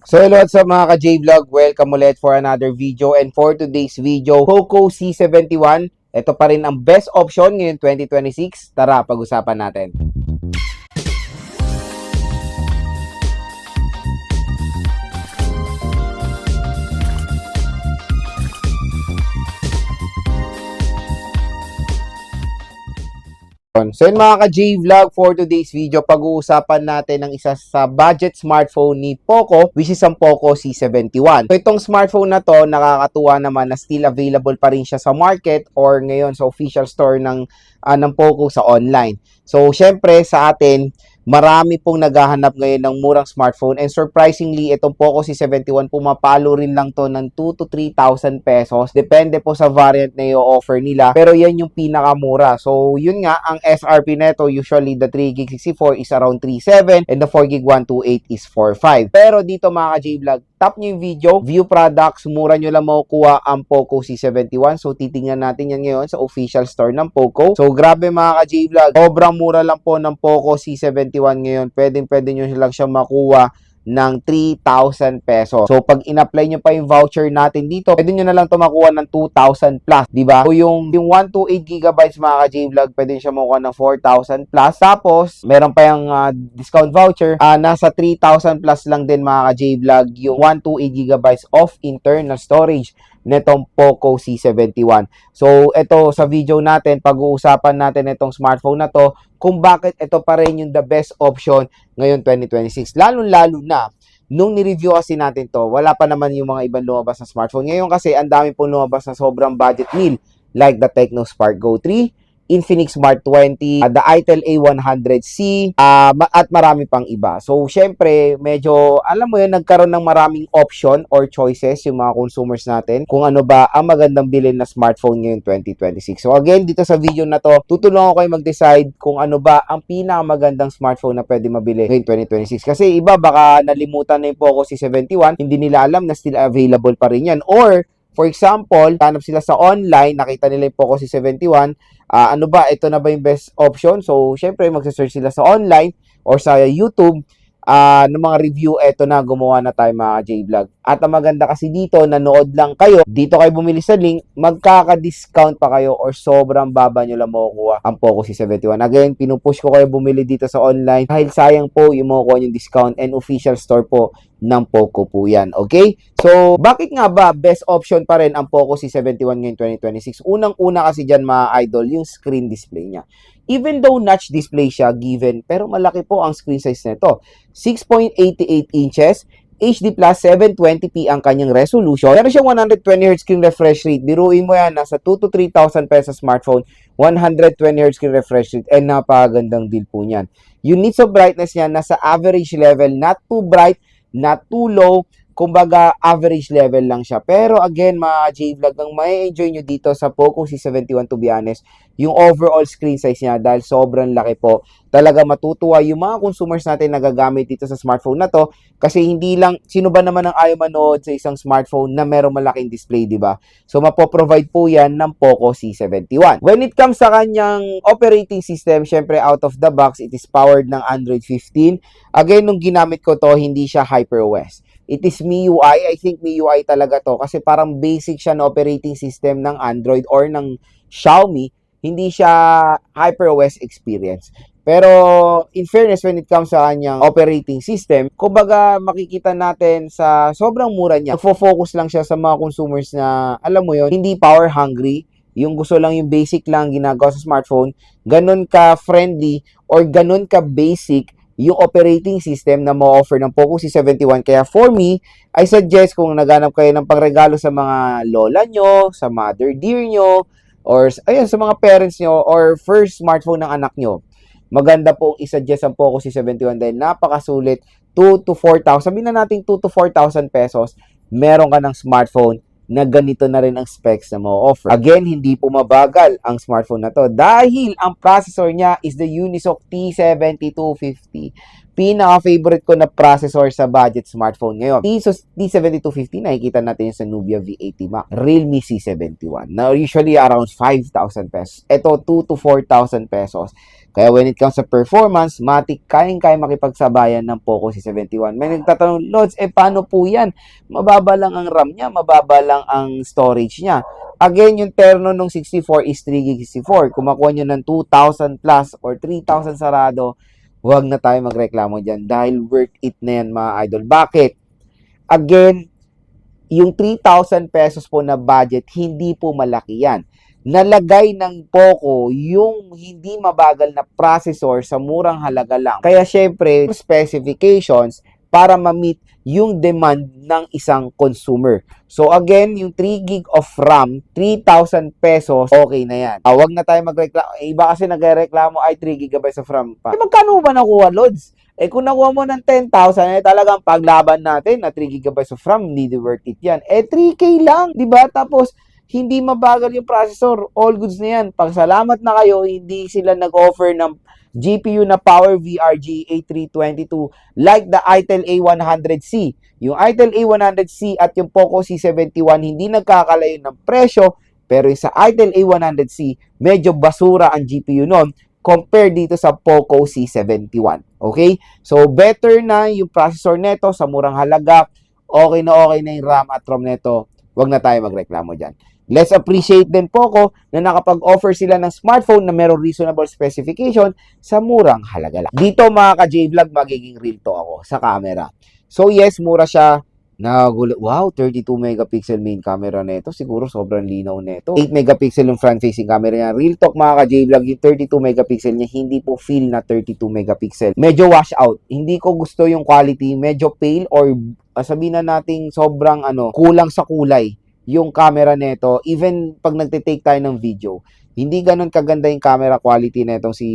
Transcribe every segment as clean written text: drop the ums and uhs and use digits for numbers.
So hello at sa mga ka-J-Vlog, welcome ulit for another video, and for today's video, Poco C71. Ito pa rin ang best option ngayon 2026. Tara, pag-usapan natin. So yun mga ka-J-Vlog, for today's video, pag-uusapan natin ng isa sa budget smartphone ni Poco, which is ang Poco C71. So itong smartphone na to, nakakatuwa naman na still available pa rin siya sa market or ngayon sa official store ng Poco sa online. So syempre sa atin, marami pong naghahanap ngayon ng murang smartphone, and surprisingly, itong Poco C71 pumapalo rin lang to ng 2 to 3,000 pesos. Depende po sa variant na i-offer nila. Pero yan yung pinakamura. So yun nga, ang SRP neto, usually the 3GB 64 is around 3.7 and the 4GB 128 is 4.5. Pero dito mga ka-J-Vlog, tap nyo yung video, view products, mura nyo lang makukuha ang Poco C71. So titingnan natin yan ngayon sa official store ng Poco. So grabe mga ka-J-Vlog, sobrang mura lang po ng Poco C71 ngayon. Pwede nyo lang siya makuha ng 3,000 pesos. So pag in-apply nyo pa yung voucher natin dito, pwede nyo na lang ito makuha ng 2,000 plus, diba? So yung 128GB mga ka-J-Vlog, pwede nyo siya makuha ng 4,000 plus. Tapos meron pa yung discount voucher, nasa 3,000 plus lang din mga ka-J-Vlog yung 128GB of internal storage netong Poco C71. So ito sa video natin, pag-uusapan natin itong smartphone na to, kung bakit ito pa rin yung the best option ngayon 2026. Lalo-lalo na nung ni-review kasi natin to, wala pa naman yung mga ibang lumabas na smartphone. Ngayon kasi ang dami pong lumabas na sobrang budget meal, like the Tecno Spark Go 3, Infinix Smart 20, the Itel A100C, at marami pang iba. So, syempre, medyo, alam mo yun, nagkaroon ng maraming option or choices yung mga consumers natin kung ano ba ang magandang bilhin na smartphone ngayon 2026. So, again, dito sa video na to, tutulungan ko kayo mag-decide kung ano ba ang pinakamagandang smartphone na pwede mabili ngayon 2026. Kasi iba, baka nalimutan na yung Poco C71, hindi nila alam na still available pa rin yan. Or, for example, hanap sila sa online, nakita nila yung Poco C71, ano ba, ito na ba yung best option? So, syempre, magsa-search sila sa online or sa YouTube ng mga review. Eto na, gumawa na tayo mga J-Vlog. At ang maganda kasi dito, nanood lang kayo, dito kayo bumili sa link, magkaka-discount pa kayo or sobrang baba nyo lang makukuha ang Poco C71. Again, pinupush ko kayo bumili dito sa online dahil sayang po yung makukuha yung discount, and official store po ng Poco po yan. Okay? So, bakit nga ba best option pa rin ang Poco C71 ngayon 2026? Unang-una kasi dyan mga idol, yung screen display niya. Even though notch display siya given, pero malaki po ang screen size nito. 6.88 inches, HD Plus 720p ang kanyang resolution. Meron siyang 120Hz screen refresh rate. Biruin mo yan, nasa 2 to 3,000 pesos smartphone, 120Hz screen refresh rate, and napakagandang deal po niyan. Yung needs of brightness niya, nasa average level, not too bright, not too low, kumbaga average level lang siya. Pero again mga J-Vlog, ang may enjoy nyo dito sa Poco C71, to be honest, yung overall screen size niya, dahil sobrang laki po, talaga matutuwa yung mga consumers natin na gagamit dito sa smartphone na to, kasi hindi lang, sino ba naman ang ayaw manood sa isang smartphone na merong malaking display, di ba? So mapoprovide po yan ng Poco C71. When it comes sa kanyang operating system, syempre out of the box, it is powered ng Android 15. Again, nung ginamit ko to, hindi siya HyperOS. It is MIUI. I think MIUI talaga to kasi parang basic siya na operating system ng Android or ng Xiaomi. Hindi siya HyperOS experience. Pero in fairness, when it comes sa kanyang operating system, kumbaga makikita natin sa sobrang mura niya. Focus lang siya sa mga consumers na, alam mo yon, hindi power hungry. Yung gusto lang yung basic lang ginagawa sa smartphone. Ganun ka friendly or ganun ka basic yung operating system na ma-offer ng Poco C71. Kaya for me, I suggest kung naghanap kayo ng pangregalo sa mga lola nyo, sa mother dear nyo, or ayun, sa mga parents nyo, or first smartphone ng anak nyo, maganda po i-suggest ang Poco C71 dahil napakasulit. 2 to 4,000, sabihin na natin 2 to 4,000 pesos, meron ka ng smartphone na ganito na rin ang specs na mo-offer. Again, hindi po mabagal ang smartphone na to dahil ang processor niya is the Unisoc T7250. Pinaka-favorite ko na processor sa budget smartphone ngayon. T7250, nakikita natin sa Nubia V80 Max. Realme C71. Now, usually around 5,000 pesos. Ito, 2 to 4,000 pesos. Kaya when it comes sa performance, matik kayang-kaya makipagsabayan ng Poco C71. May nagtatanong, Lods, paano po yan? Mababa lang ang RAM niya, mababa lang ang storage niya. Again, yung terno nung 64 is 3GB64. Kung makuha nyo ng 2,000 plus or 3,000 sarado, huwag na tayo magreklamo dyan dahil worth it na yan mga idol. Bakit? Again, yung 3,000 pesos po na budget, hindi po malaki yan. Nalagay ng Poco yung hindi mabagal na processor sa murang halaga lang. Kaya syempre, specifications para ma-meet yung demand ng isang consumer. So again, yung 3 gig of RAM, 3,000 pesos, okay na yan. Huwag na tayo magreklamo. Iba kasi nagreklamo ay 3 gigabytes of RAM pa. Magkano ba nakuha, Lods? Kung nakuha mo ng 10,000, talagang paglaban natin na 3 gigabytes of RAM, hindi worth it yan. 3K lang, di ba? Tapos, hindi mabagal yung processor. All goods na yan. Pagsalamat na kayo, hindi sila nag-offer ng GPU na Power VRG A322 like the Itel A100C. Yung Itel A100C at yung Poco C71 hindi nagkakalayo ng presyo, pero yung sa Itel A100C, medyo basura ang GPU nun compared dito sa Poco C71. Okay? So, better na yung processor neto sa murang halaga. Okay na yung RAM at ROM neto. Huwag na tayo magreklamo dyan. Let's appreciate din Poco na nakapag-offer sila ng smartphone na merong reasonable specification sa murang halaga lang. Dito mga ka-J-Vlog, magiging real to ako sa camera. So yes, mura siya. Wow, 32 megapixel main camera nito. Siguro sobrang linaw nito. 8 megapixel yung front-facing camera niya. Real talk mga ka-J-Vlog, yung 32 megapixel niya, hindi po feel na 32 megapixel. Medyo wash out. Hindi ko gusto yung quality. Medyo pale or sabihin na nating sobrang kulang sa kulay yung camera nito, even pag nagte-take tayo ng video, hindi ganun kaganda yung camera quality netong si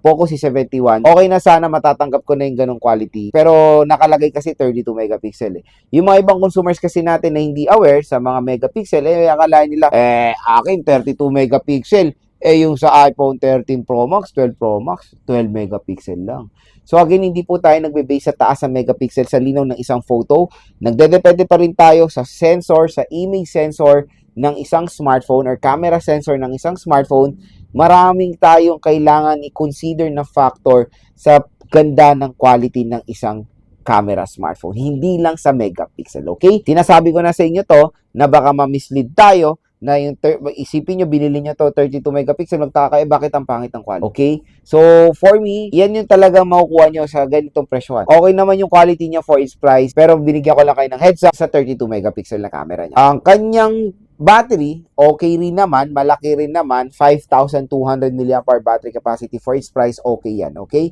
Poco C71. Okay na sana matatanggap ko na yung ganung quality. Pero nakalagay kasi 32 megapixel eh. Yung mga ibang consumers kasi natin na hindi aware sa mga megapixel, akalain nila, akin 32 megapixel. Yung sa iPhone 13 Pro Max, 12 Pro Max, 12 megapixel lang. So again, hindi po tayo nagbe-base sa taas ng megapixel sa linaw ng isang photo. Nagdedepende pa rin tayo sa sensor, sa image sensor ng isang smartphone or camera sensor ng isang smartphone. Maraming tayong kailangan i-consider na factor sa ganda ng quality ng isang camera smartphone. Hindi lang sa megapixel, okay? Sinasabi ko na sa inyo to na baka ma-mislead tayo na yung isipin nyo, binili nyo to 32 megapixel, magtaka kayo, bakit ang pangit ng quality? Okay? So, for me, yan yung talagang makukuha nyo sa ganitong presyohan. Okay naman yung quality niya for its price, pero binigyan ko lang kayo ng heads up sa 32 megapixel na camera niya. Ang kanyang battery, okay rin naman, malaki rin naman, 5,200 mAh battery capacity for its price, okay yan, okay?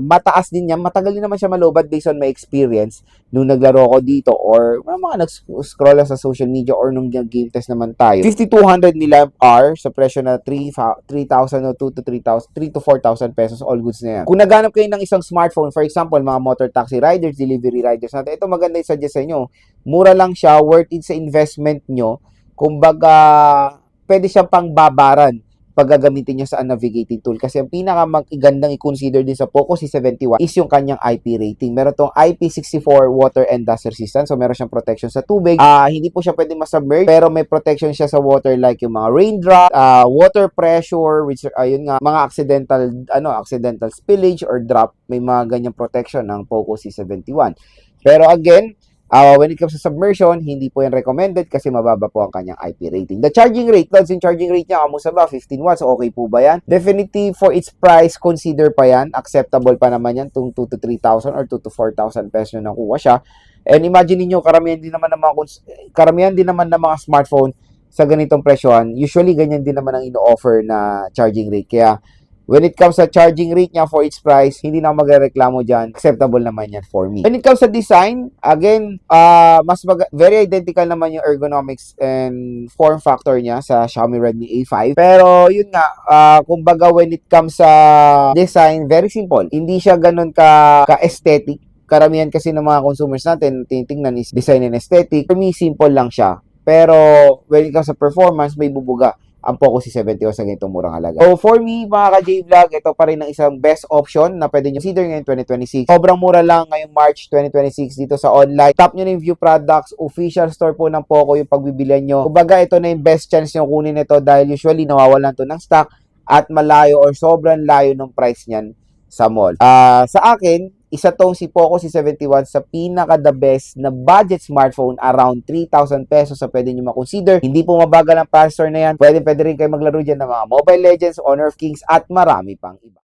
Mataas din yan, matagal din naman siya malobad based on my experience nung naglaro ko dito or mga nag-scroll sa social media or nung game test naman tayo. 5,200 mAh sa presyo na 3,000 o 2 to 3,000, 3 to 4,000 pesos, all goods na yan. Kung naghanap kayo ng isang smartphone, for example, mga motor taxi riders, delivery riders natin, ito maganda yung suggest sa inyo. Mura lang siya, worth it sa investment nyo. Kumbaga, pwede siyang pangbabaran pag gagamitin nyo sa navigating tool. Kasi ang pinakamagandang i-consider din sa Poco C71 is yung kanyang IP rating. Meron tong IP64 water and dust resistant. So, meron siyang protection sa tubig. Hindi po siya pwede masubmerge, pero may protection siya sa water like yung mga raindrop, water pressure, which ayun nga, mga accidental spillage or drop. May mga ganyang protection ng Poco C71. Pero again, when it comes to submersion, hindi po yan recommended kasi mababa po ang kanyang IP rating. The charging rate, Lods, yung charging rate niya, kamusta ba? 15 watts, okay po ba yan? Definitely for its price, consider pa yan. Acceptable pa naman yan, 2 to 3,000 or 2 to 4,000 pesos na nakuha siya. And imagine niyo karamihan din naman ng mga smartphone sa ganitong presyohan. Usually, ganyan din naman ang ino-offer na charging rate. Kaya, when it comes sa charging rate niya for its price, hindi na ako magreklamo dyan. Acceptable naman yan for me. When it comes sa design, again, very identical naman yung ergonomics and form factor niya sa Xiaomi Redmi A5. Pero, yun nga, kumbaga when it comes sa design, very simple. Hindi siya ganun ka-aesthetic. Karamihan kasi ng mga consumers natin, tinitingnan is design and aesthetic. For me, simple lang siya. Pero, when it comes sa performance, may bubuga ang Poco C71 sa ganitong murang halaga. So, for me, mga ka-J-Vlog, ito pa rin ang isang best option na pwede nyo consider ngayon 2026. Sobrang mura lang ngayong March 2026 dito sa online. Tap nyo na yung View Products, official store po ng Poco yung pagbibilihan nyo. Kumbaga, ito na yung best chance nyo kunin ito dahil usually nawawalan to ng stock at malayo or sobrang layo ng price niyan sa mall. Sa akin, isa tong si Poco C71 sa pinaka the best na budget smartphone, around 3,000 pesos sa pwede nyo makonsider. Hindi po mabagal ang processor na yan. Pwede rin kayo maglaro dyan ng mga Mobile Legends, Honor of Kings at marami pang iba.